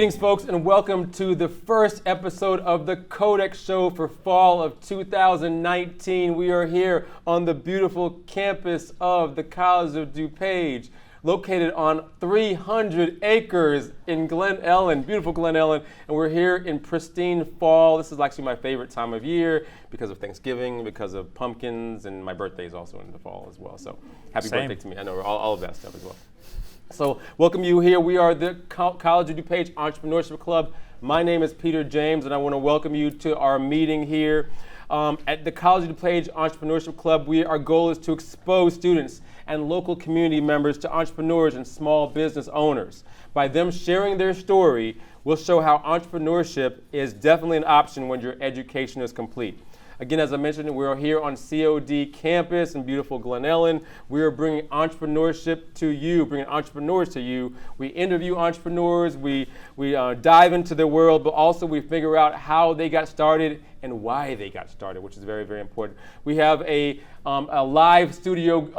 Greetings, folks, and welcome to the first episode of the CODEC show for fall of 2019. We are here on the beautiful campus of the College of DuPage, located on 300 acres in Glen Ellen, beautiful Glen Ellen, and we're here in pristine fall. This is actually my favorite time of year because of Thanksgiving, because of pumpkins, and my birthday is also in the fall as well. So happy birthday to me. I know all of that stuff as well. So welcome you here. We are the College of DuPage Entrepreneurship Club. My name is Peter James, and I want to welcome you to our meeting here. At the College of DuPage Entrepreneurship Club, our goal is to expose students and local community members to entrepreneurs and small business owners. By them sharing their story, we'll show how entrepreneurship is definitely an option when your education is complete. Again, as I mentioned, we're here on COD campus in beautiful Glen Ellen. We are bringing entrepreneurship to you, bringing entrepreneurs to you. We interview entrepreneurs, we dive into their world, but also we figure out how they got started and why they got started, which is very, very important. We have a live studio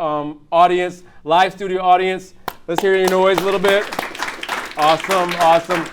audience. Let's hear your noise a little bit. Awesome.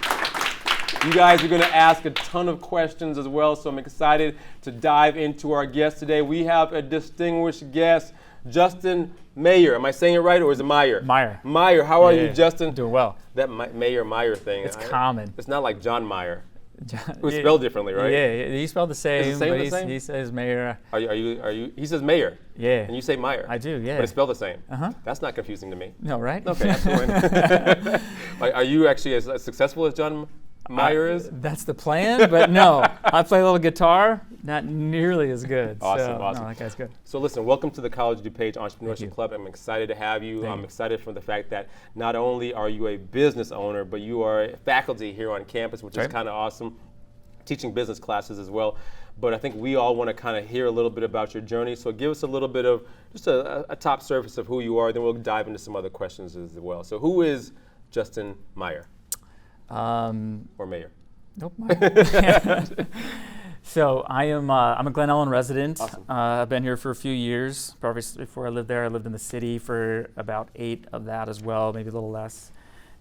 You guys are going to ask a ton of questions as well, so I'm excited to dive into our guest today. We have a distinguished guest, Justin Mayer. Am I saying it right, or is it Meyer? Meyer. How are you, Justin? Doing well. That Meyer thing. It's common. It's not like John Mayer. It was spelled differently, right? Yeah, he spelled the same. Is it the same? He says Mayer. Are you? He says Mayer. Yeah. And you say Meyer. I do, yeah. But it's spelled the same. That's not confusing to me. No, right? Okay, absolutely. Are you actually as successful as John Meyer is? That's the plan, but no. I play a little guitar, not nearly as good. Awesome. No, that guy's good. So listen, welcome to the College of DuPage Entrepreneurship Club. I'm excited to have you. Thank I'm you. excited from the fact that not only are you a business owner, but you are faculty here on campus, which is kind of awesome, teaching business classes as well. But I think we all want to kind of hear a little bit about your journey. So give us a little bit of just a top surface of who you are, then we'll dive into some other questions as well. So who is Justin Meyer? Or Mayer? Nope. Meyer. So I'm a Glen Ellen resident. Awesome. I've been here for a few years. Probably before I lived there, I lived in the city for about 8 of that as well, maybe a little less.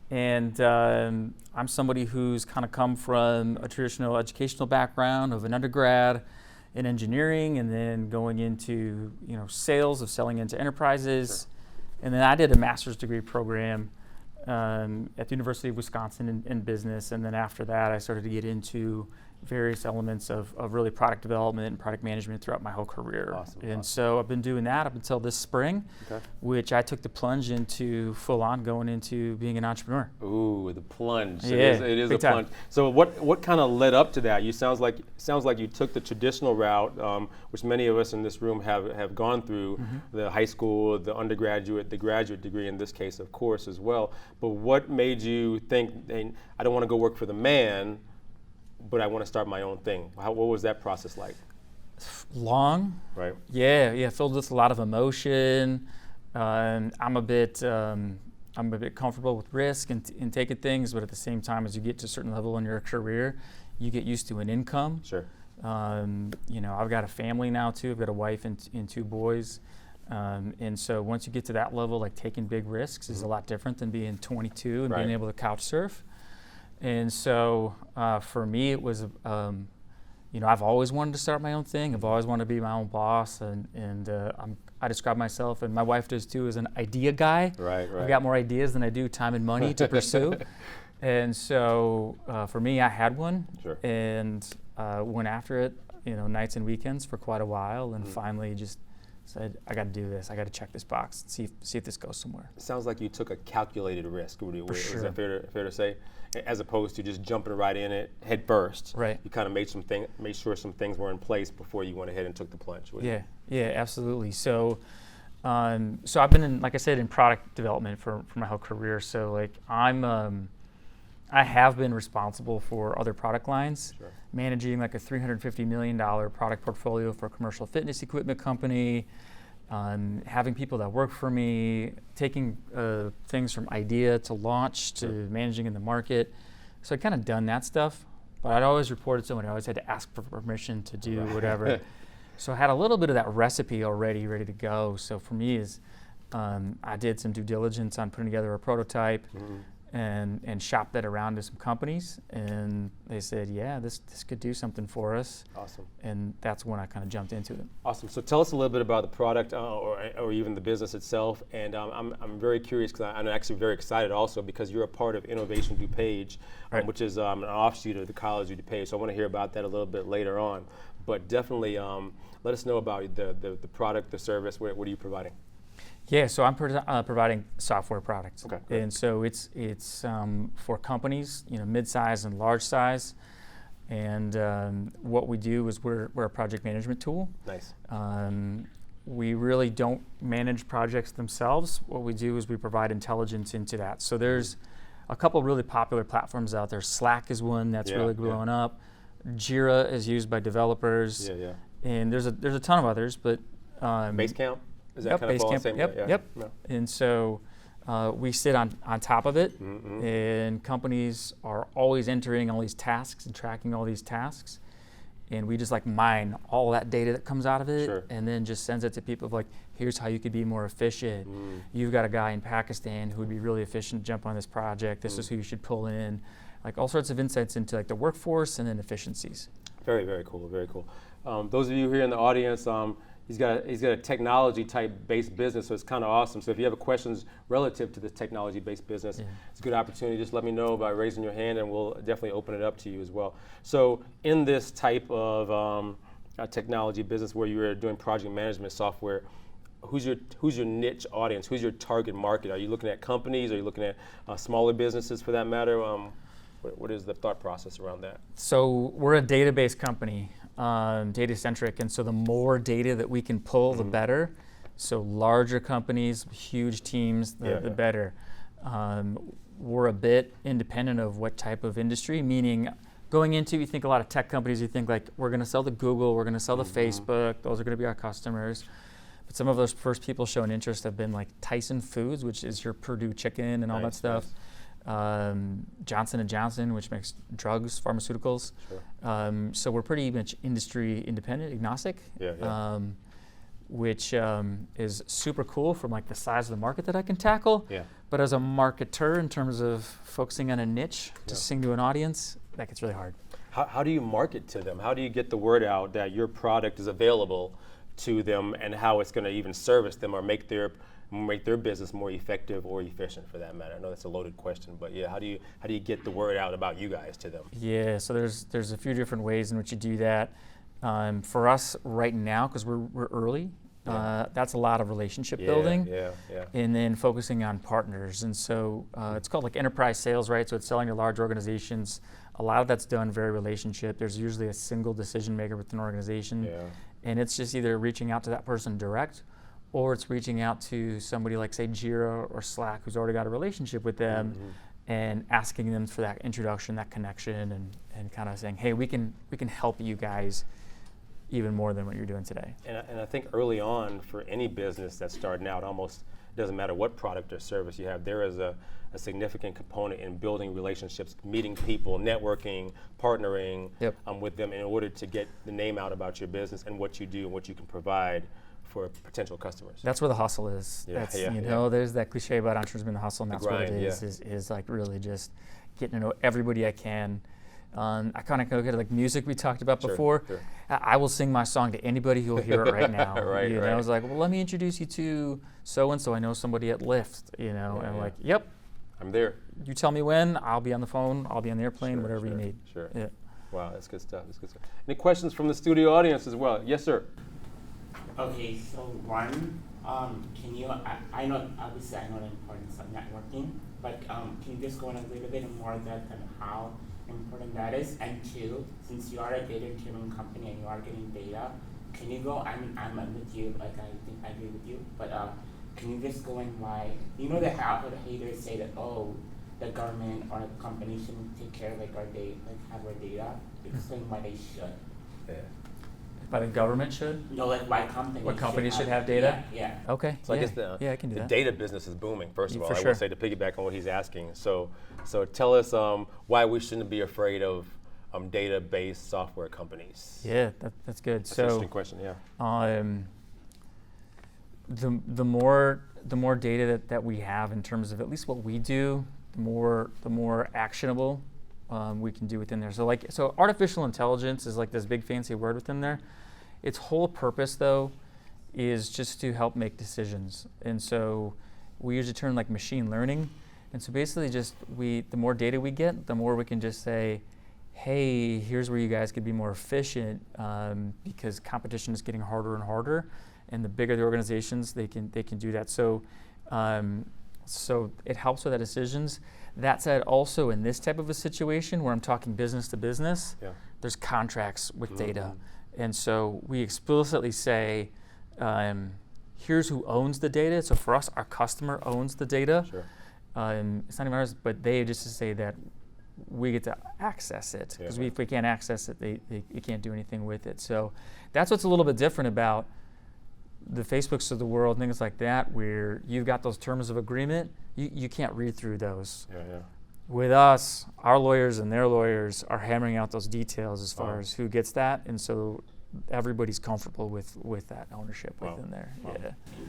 And I'm somebody who's kind of come from a traditional educational background of an undergrad in engineering, and then going into sales, of selling into enterprises. Sure. And then I did a master's degree program at the University of Wisconsin in business, and then after that I started to get into various elements of really product development and product management throughout my whole career. Awesome. So I've been doing that up until this spring, which I took the plunge into full-on going into being an entrepreneur. Ooh, the plunge. Yeah, it is a plunge. time. So what kind of led up to that? Sounds like you took the traditional route, which many of us in this room have gone through, the high school, the undergraduate, the graduate degree in this case, of course, as well. But what made you think, I don't want to go work for the man, but I want to start my own thing? What was that process like? Long. Right. Yeah, filled with a lot of emotion. I'm a bit comfortable with risk and taking things, but at the same time, as you get to a certain level in your career, you get used to an income. Sure. I've got a family now too. I've got a wife and 2 boys. And so once you get to that level, like taking big risks is a lot different than being 22 and being able to couch surf. And so for me, it was, I've always wanted to start my own thing. I've always wanted to be my own boss, and I describe myself, and my wife does too, as an idea guy. Right. I've got more ideas than I do time and money to pursue. And so for me, I had one, and went after it, nights and weekends for quite a while, and finally just said, I got to do this. I got to check this box and see if this goes somewhere. It sounds like you took a calculated risk. For sure. Is that fair to say? As opposed to just jumping right in it head first. Right. You kind of made sure some things were in place before you went ahead and took the plunge. Yeah, absolutely. So I've been in, like I said, in product development for my whole career. So like I have been responsible for other product lines, managing like a $350 million product portfolio for a commercial fitness equipment company, having people that work for me, taking things from idea to launch to managing in the market. So I'd kind of done that stuff, but I'd always reported to someone. I always had to ask for permission to do whatever. So I had a little bit of that recipe already ready to go. So for me, I did some due diligence on putting together a prototype. and shop that around to some companies, and they said, yeah, this could do something for us. Awesome. And that's when I kind of jumped into it. Awesome. So tell us a little bit about the product or even the business itself. And I'm very curious because I'm actually very excited also because you're a part of Innovation DuPage, Right. which is an offshoot of the College of DuPage. So I want to hear about that a little bit later on. But definitely let us know about the product, the service. What are you providing? Yeah, so I'm providing software products. Okay, great. And so it's for companies, mid-size and large size. And what we do is we're a project management tool. Nice. We really don't manage projects themselves. What we do is we provide intelligence into that. So there's a couple really popular platforms out there. Slack is one that's really blowing up. Jira is used by developers. Yeah, yeah. And there's a ton of others, but Basecamp? Is that kind of all the same? Yep. No. And so we sit on top of it, Mm-hmm. and companies are always entering all these tasks and tracking all these tasks. And we just mine all that data that comes out of it, Sure. and then just sends it to people of here's how you could be more efficient. You've got a guy in Pakistan who would be really efficient to jump on this project. This is who you should pull in. All sorts of insights into the workforce and then efficiencies. Very, very cool, very cool. Those of you here in the audience, he's got a technology type based business, so it's kind of awesome. So if you have questions relative to this technology based business, it's a good opportunity. Just let me know by raising your hand, and we'll definitely open it up to you as well. So in this type of technology business where you're doing project management software, who's your niche audience? Who's your target market? Are you looking at companies? Are you looking at smaller businesses for that matter? What is the thought process around that? So we're a database company, data centric, and so the more data that we can pull, the better. So larger companies, huge teams, the better. We're a bit independent of what type of industry, meaning going into, you think a lot of tech companies, you think we're going to sell to Google, we're going to sell to Facebook, those are going to be our customers. But some of those first people showing interest have been Tyson Foods, which is your Purdue chicken and all that stuff. Nice. Johnson & Johnson, which makes drugs, pharmaceuticals. Sure. So we're pretty much industry independent, agnostic, which is super cool from the size of the market that I can tackle. Yeah. But as a marketer, in terms of focusing on a niche to sing to an audience, that gets really hard. How do you market to them? How do you get the word out that your product is available to them, and how it's going to even service them or make their business more effective or efficient for that matter? I know that's a loaded question, but how do you get the word out about you guys to them? Yeah, so there's a few different ways in which you do that. For us right now, because we're early, that's a lot of relationship building. Yeah. And then focusing on partners. And so it's called enterprise sales, right? So it's selling to large organizations. A lot of that's done very relationship. There's usually a single decision maker within an organization. Yeah. And it's just either reaching out to that person direct, or it's reaching out to somebody say Jira or Slack who's already got a relationship with them and asking them for that introduction, that connection, and kind of saying, hey, we can help you guys even more than what you're doing today. And I think early on for any business that's starting out, almost doesn't matter what product or service you have, there is a significant component in building relationships, meeting people, networking, partnering with them in order to get the name out about your business and what you do and what you can provide for potential customers. That's where the hustle is. There's that cliche about entrepreneurs being the hustle, and that's what it is, is really just getting to know everybody I can. I kind of look at music we talked about before. Sure. I will sing my song to anybody who will hear it right now. Right. I was well, let me introduce you to so-and-so. I know somebody at Lyft, and yep. I'm there. You tell me when, I'll be on the phone, I'll be on the airplane, whatever you need. Sure. Yeah. Wow, that's good stuff. Any questions from the studio audience as well? Yes, sir. Okay, so one, can you, I know, obviously I know the importance of networking, but can you just go in a little bit more depth on how important that is? And two, since you are a data-driven company and you are getting data, can you go, I'm with you, I think I agree with you, but can you just go in why, the haters say that, the government or the company shouldn't take care of our data, have our data, explain why they should. Yeah. By the government should? No, why companies. What companies should have data? Yeah. Okay. So I guess I can do the that. data business is booming, first of all. For I sure. would say to piggyback on what he's asking. So tell us why we shouldn't be afraid of data-based software companies. Yeah, that's good. That's an interesting question, The more data that we have in terms of at least what we do, the more actionable we can do within there. So artificial intelligence is like this big fancy word within there. Its whole purpose, though, is just to help make decisions. And so we use the term like machine learning. And so basically the more data we get, the more we can just say, hey, here's where you guys could be more efficient, because competition is getting harder and harder. And the bigger the organizations, they can do that. So it helps with the decisions. That said, also in this type of a situation where I'm talking business to business, there's contracts with data. And so we explicitly say, here's who owns the data. So for us, our customer owns the data. Sure. It's not even ours, but they just to say that we get to access it. Because if we can't access it, they can't do anything with it. So that's what's a little bit different about the Facebooks of the world, things like that, where you've got those terms of agreement, you can't read through those. With us, our lawyers and their lawyers are hammering out those details as far as who gets that, and so everybody's comfortable with that ownership within there.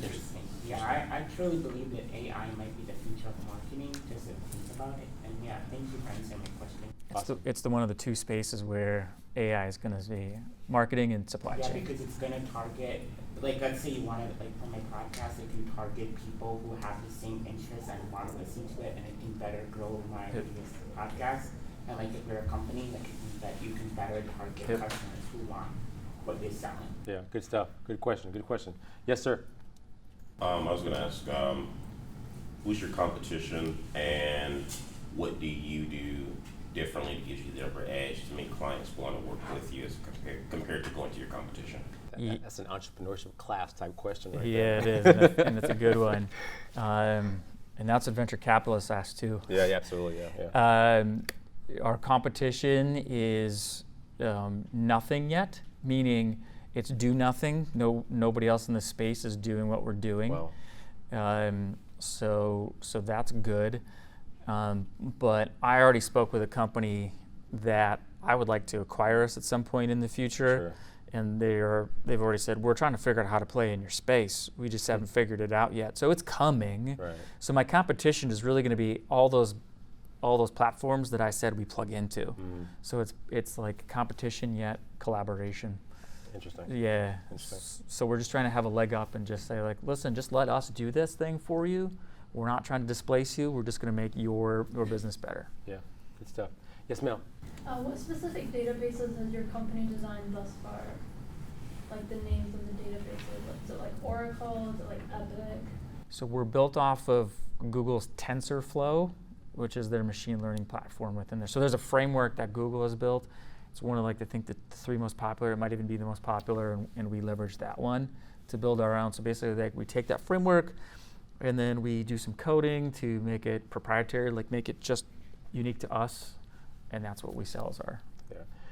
Interesting. Yeah, I truly believe that AI might be the future of marketing, just to think about it. And yeah, thank you for answering my question. It's the one of the two spaces where AI is going to be marketing and supply chain. Yeah, because it's going to target, like let's say you want to, like for my podcast, I can target people who have the same interests and want to listen to it, and it can better grow my podcast. And like if you're a company, that you can better target customers who want what they're selling. Yeah, good stuff. Good question. Yes, sir. I was going to ask, who's your competition, and what do you do differently to give you the upper edge to make clients want to work with you as compared to going to your competition? That's an entrepreneurship class type question right there. Yeah, it is, and it's a good one. And that's what venture capitalists ask too. Yeah, absolutely, Our competition is nothing yet, meaning it's do nothing. Nobody else in the space is doing what we're doing. Wow. So that's good. But I already spoke with a company that I would like to acquire us at some point in the future. Sure. And they've already said, we're trying to figure out how to play in your space. We just haven't figured it out yet. So it's coming. Right. So my competition is really going to be all those platforms that I said we plug into. So it's like competition yet collaboration. Interesting. Yeah. Interesting. So we're just trying to have a leg up and just say like, listen, just let us do this thing for you. We're not trying to displace you. We're just going to make your business better. Yeah, good stuff. Yes, Mel. What specific databases has your company designed thus far? Like the names of the databases? Is it like Oracle? Is it like Epic? So we're built off of Google's TensorFlow, which is their machine learning platform within there. So there's a framework that Google has built. It's one of the 3 most popular. It might even be the most popular, and we leverage that one to build our own. So basically, we take that framework, and then we do some coding to make it proprietary, make it just unique to us, and that's what we sell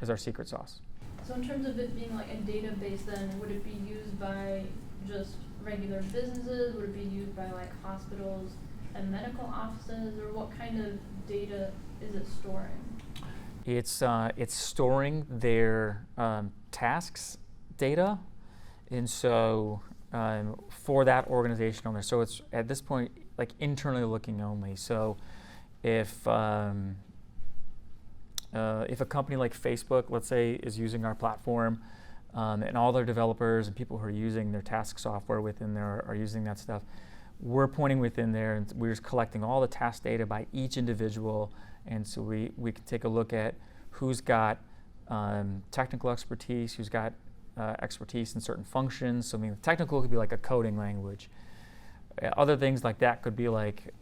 as our secret sauce. So in terms of it being like a database, then would it be used by just regular businesses? Would it be used by like hospitals and medical offices, or what kind of data is it storing? It's storing their tasks data, and so for that organization on there. So it's at this point internally looking only. So if a company like Facebook, let's say, is using our platform, and all their developers and people who are using their task software within there are using that stuff, we're pointing within there, and we're just collecting all the task data by each individual. And so we can take a look at who's got technical expertise, who's got expertise in certain functions. So the technical could be like a coding language. Other things like that could be like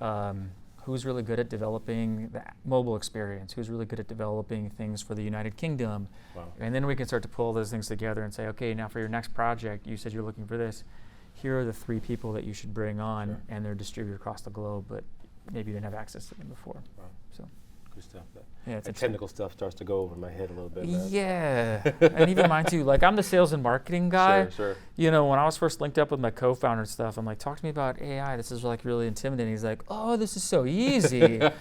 who's really good at developing the mobile experience, who's really good at developing things for the United Kingdom. Wow. And then we can start to pull those things together and say, okay, now for your next project, you said you're looking for this. Here are the 3 people that you should bring on, and they're distributed across the globe, but maybe you didn't have access to them before. Wow. So. Good stuff. Yeah, that technical stuff starts to go over my head a little bit. Yeah, and even mine too. I'm the sales and marketing guy. Sure. When I was first linked up with my co-founder and stuff, I'm like, talk to me about AI. This is really intimidating. He's like, oh, this is so easy. I'm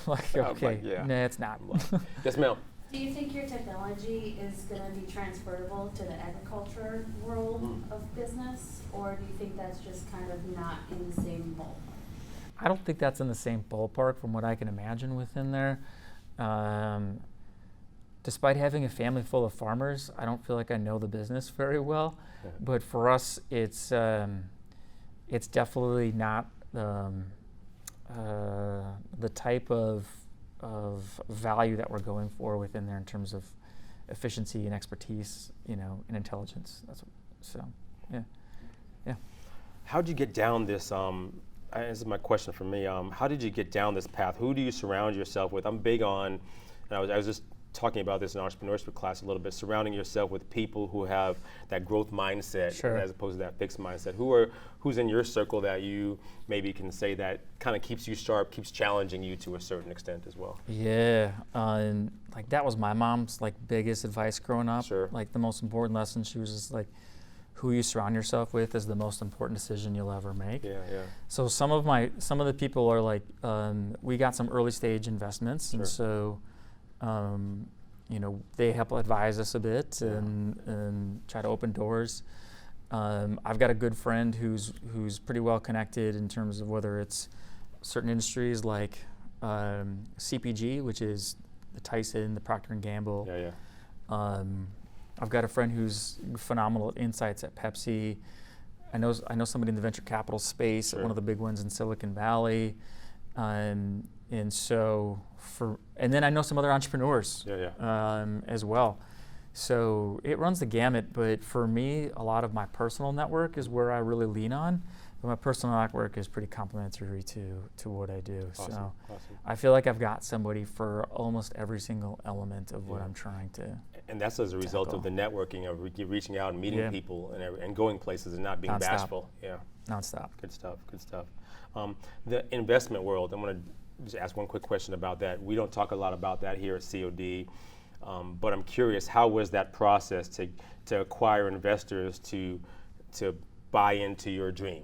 like, okay, nah, it's not. Yes, Mel. Do you think your technology is going to be transferable to the agriculture world of business, or do you think that's just kind of not in the same ballpark? I don't think that's in the same ballpark from what I can imagine within there. Despite having a family full of farmers, I don't feel like I know the business very well. Yeah. But for us, it's definitely not the type of value that we're going for within there in terms of efficiency and expertise, and intelligence. Yeah. How'd you get down this? This is my question for me. How did you get down this path? Who do you surround yourself with? I'm big on, and I was just talking about this in entrepreneurship class a little bit, surrounding yourself with people who have that growth mindset Sure. as opposed to that fixed mindset. Who's in your circle that you maybe can say that kind of keeps you sharp, keeps challenging you to a certain extent as well? Yeah, and like that was my mom's biggest advice growing up. Sure. Like the most important lesson, she was just like, who you surround yourself with is the most important decision you'll ever make. Yeah. So some of the people are like, we got some early stage investments, Sure. and so, they help advise us a bit and try to open doors. I've got a good friend who's pretty well connected in terms of whether it's certain industries like CPG, which is the Tyson, the Procter & Gamble. Yeah. I've got a friend who's phenomenal at insights at Pepsi. I know somebody in the venture capital space Sure. at one of the big ones in Silicon Valley. And then I know some other entrepreneurs as well. So it runs the gamut, but for me, a lot of my personal network is where I really lean on. But my personal network is pretty complementary to what I do. Awesome. So Awesome. I feel like I've got somebody for almost every single element of what I'm trying to. And that's as a result of the networking, of reaching out and meeting people and going places and not being Nonstop. bashful. Yeah. Nonstop. Good stuff. The investment world, I'm going to just ask one quick question about that. We don't talk a lot about that here at COD, but I'm curious, how was that process to acquire investors to buy into your dream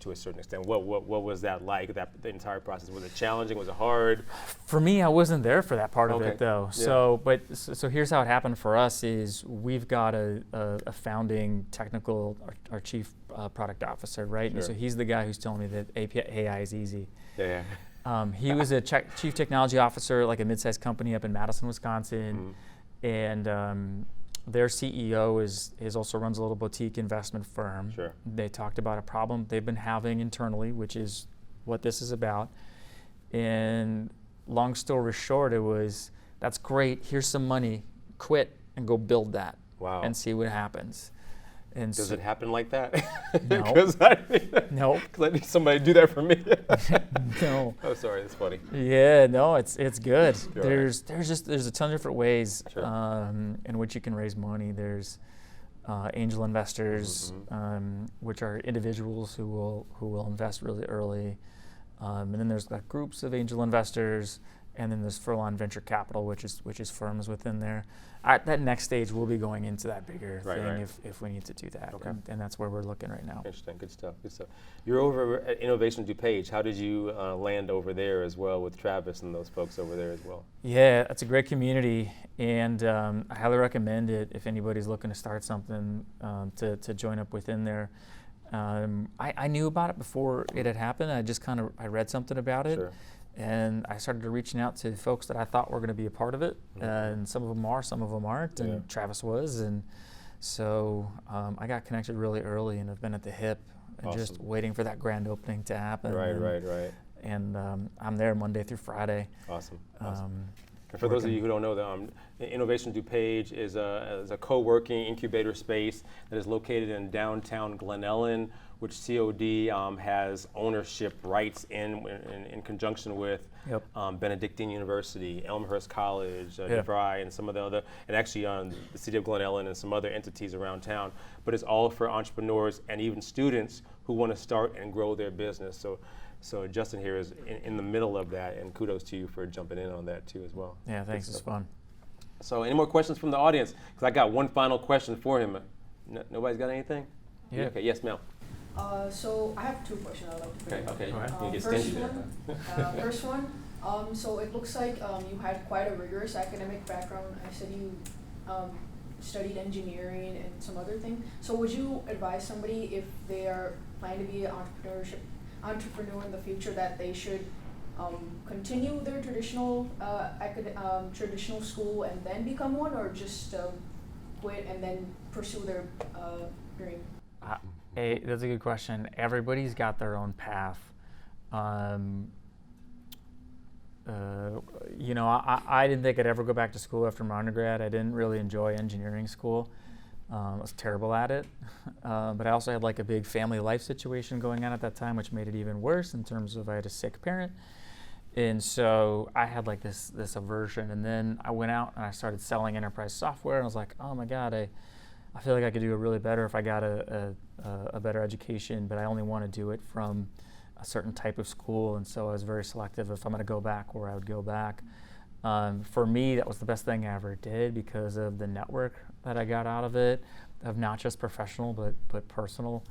to a certain extent? What was that like, the entire process? Was it challenging? Was it hard? For me, I wasn't there for that part of Okay. it though. Yeah. So here's how it happened for us is we've got a founding technical, our chief product officer, right? Sure. And so he's the guy who's telling me that AI is easy. Yeah. He was a chief technology officer, like a mid-sized company up in Madison, Wisconsin. And their CEO is also runs a little boutique investment firm. Sure. They talked about a problem they've been having internally, which is what this is about. And long story short, it was, that's great, here's some money, quit and go build that. Wow. And see what happens. And Does it happen like that? No. Because Nope. I need somebody to do that for me. No. Oh, sorry, that's funny. Yeah, no, it's good. Go ahead. There's a ton of different ways Sure. in which you can raise money. There's angel investors, which are individuals who will invest really early, and then there's like groups of angel investors, and then there's full-on venture capital, which is firms within there. At that next stage, we'll be going into that bigger thing. Right. If we need to do that, Okay. and that's where we're looking right now. Interesting, good stuff. You're over at Innovation DuPage. How did you land over there as well with Travis and those folks over there as well? Yeah, it's a great community, and I highly recommend it if anybody's looking to start something to join up within there. I knew about it before it had happened. I read something about it, Sure. and I started reaching out to folks that I thought were going to be a part of it, and some of them are, some of them aren't, and Yeah. Travis was, and so I got connected really early and have been at the hip and just Awesome. waiting for that grand opening to happen. Right. And I'm there Monday through Friday. Awesome. Um, And for those of you who don't know, Innovation DuPage is a co-working incubator space that is located in downtown Glen Ellen, which COD has ownership rights in conjunction with Yep. Benedictine University, Elmhurst College, Yeah. DeVry, and some of the other, and actually the city of Glen Ellen and some other entities around town. But it's all for entrepreneurs and even students who want to start and grow their business. So Justin here is in the middle of that, and kudos to you for jumping in on that too as well. Yeah, thanks. It's fun. So any more questions from the audience? Because I got one final question for him. Nobody's got anything? Yeah. Okay, yes, Mel. So I have two questions I'd like to put. Okay. All right. You can get First stingy there. one, first one. So it looks like you had quite a rigorous academic background. I said you studied engineering and some other thing. So would you advise somebody if they are planning to be an entrepreneur in the future that they should continue their traditional traditional school and then become one, or just quit and then pursue their dream? Hey, that's a good question. Everybody's got their own path. You know, I didn't think I'd ever go back to school after my undergrad. I didn't really enjoy engineering school. I was terrible at it. But I also had like a big family life situation going on at that time, which made it even worse in terms of I had a sick parent. And so I had like this aversion. And then I went out and I started selling enterprise software. And I was like, oh my God, I feel like I could do it really better if I got a better education, but I only want to do it from a certain type of school. And so I was very selective if I'm going to go back, where I would go back. For me, that was the best thing I ever did because of the network that I got out of it, of not just professional, but personal.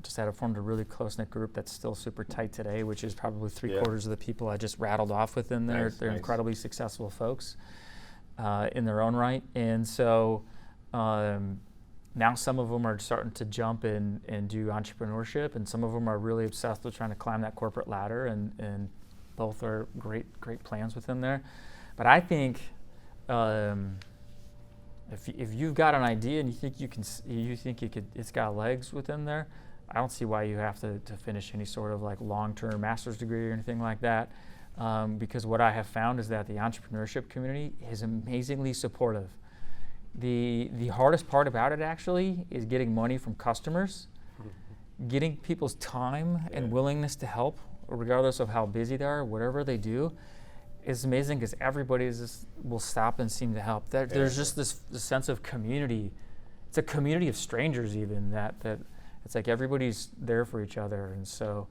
Just formed a really close-knit group that's still super tight today, which is probably three-quarters of the people I just rattled off within there. They're incredibly successful folks in their own right. And so now some of them are starting to jump in and do entrepreneurship, and some of them are really obsessed with trying to climb that corporate ladder, and both are great plans within there. But I think if you've got an idea and you think it's got legs within there, I don't see why you have to finish any sort of like long-term master's degree or anything like that. Because what I have found is that the entrepreneurship community is amazingly supportive. The hardest part about it actually is getting money from customers, getting people's time and willingness to help, regardless of how busy they are, whatever they do. It's amazing because everybody will stop and seem to help. There's just this sense of community. It's a community of strangers even that it's like everybody's there for each other, and so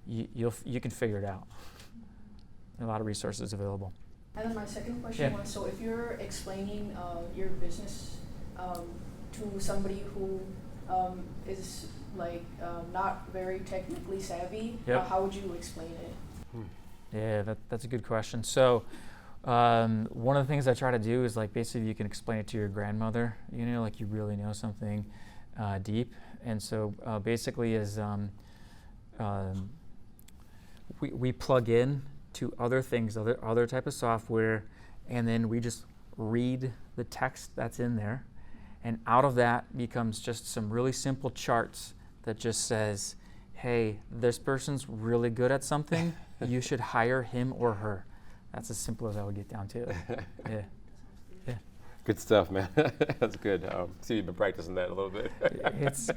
you can figure it out. A lot of resources available. And then my second question was, so if you're explaining your business to somebody who is like not very technically savvy, how would you explain it? Yeah, that's a good question. So one of the things I try to do is like basically you can explain it to your grandmother, you know, like you really know something deep. And so basically is we plug in to other things, other type of software, and then we just read the text that's in there, and out of that becomes just some really simple charts that just says, hey, this person's really good at something, you should hire him or her. That's as simple as I would get down to it. Yeah. Good stuff, man. That's good. See, you've been practicing that a little bit. It's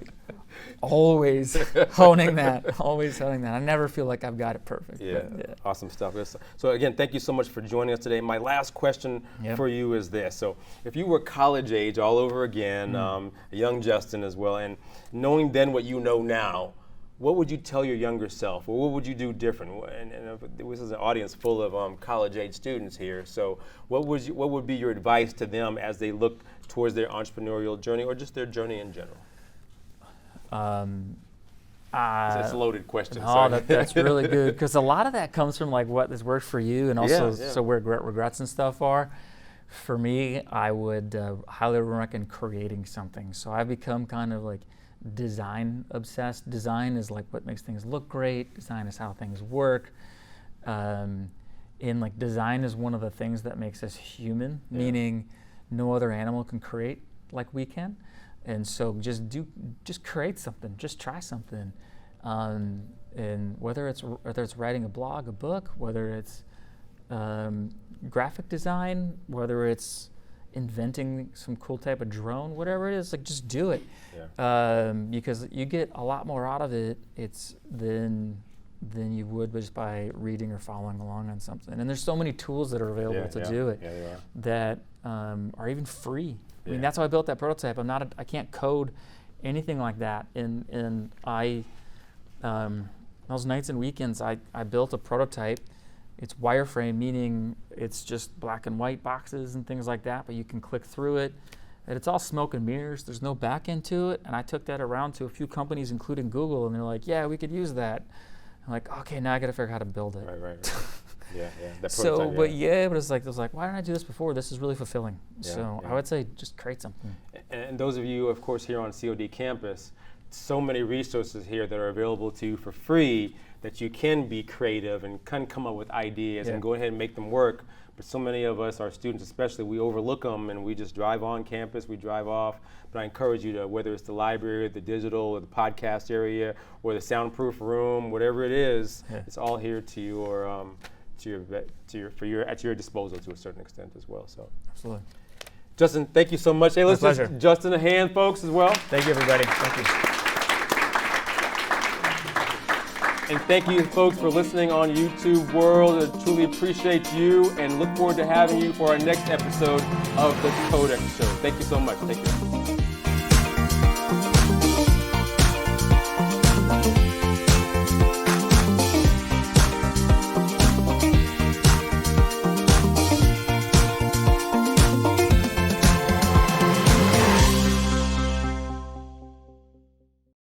always honing that. I never feel like I've got it perfect. Yeah. Awesome stuff. So again, thank you so much for joining us today. My last question for you is this. So if you were college age all over again, a young Justin as well, and knowing then what you know now, what would you tell your younger self, or what would you do different? And this is an audience full of college-age students here. So, what would be your advice to them as they look towards their entrepreneurial journey, or just their journey in general? It's a loaded question. Oh, that's really good, because a lot of that comes from like what has worked for you, and also so where regrets and stuff are. For me, I would highly recommend creating something. So I've become kind of like design obsessed. Design is like what makes things look great. Design is how things work. And like design is one of the things that makes us human, meaning no other animal can create like we can. And so just create something, just try something. And whether it's writing a blog, a book, whether it's graphic design, whether it's inventing some cool type of drone, whatever it is, like just do it. Because you get a lot more out of it than you would just by reading or following along on something. And there's so many tools that are available to do it that are even free. I mean, that's how I built that prototype. I can't code anything like that. And those nights and weekends, I built a prototype. It's wireframe, meaning it's just black and white boxes and things like that, but you can click through it. And it's all smoke and mirrors. There's no back end to it. And I took that around to a few companies, including Google, and they're like, yeah, we could use that. I'm like, okay, now I got to figure out how to build it. Right. Yeah. That so, but it was like why didn't I do this before? This is really fulfilling. I would say just create something. And those of you, of course, here on COD campus, so many resources here that are available to you for free that you can be creative and can come up with ideas and go ahead and make them work. But so many of us, our students especially, we overlook them and we just drive on campus, we drive off. But I encourage you to, whether it's the library, the digital, or the podcast area, or the soundproof room, whatever it is, it's all here to you, or at your disposal to a certain extent as well. So, Absolutely. Justin, thank you so much. Hey, let's pleasure. give Justin a hand, folks, as well. Thank you, everybody. Thank you. And thank you, folks, for listening on YouTube World. I truly appreciate you and look forward to having you for our next episode of the CODEC Show. Thank you so much. Take care.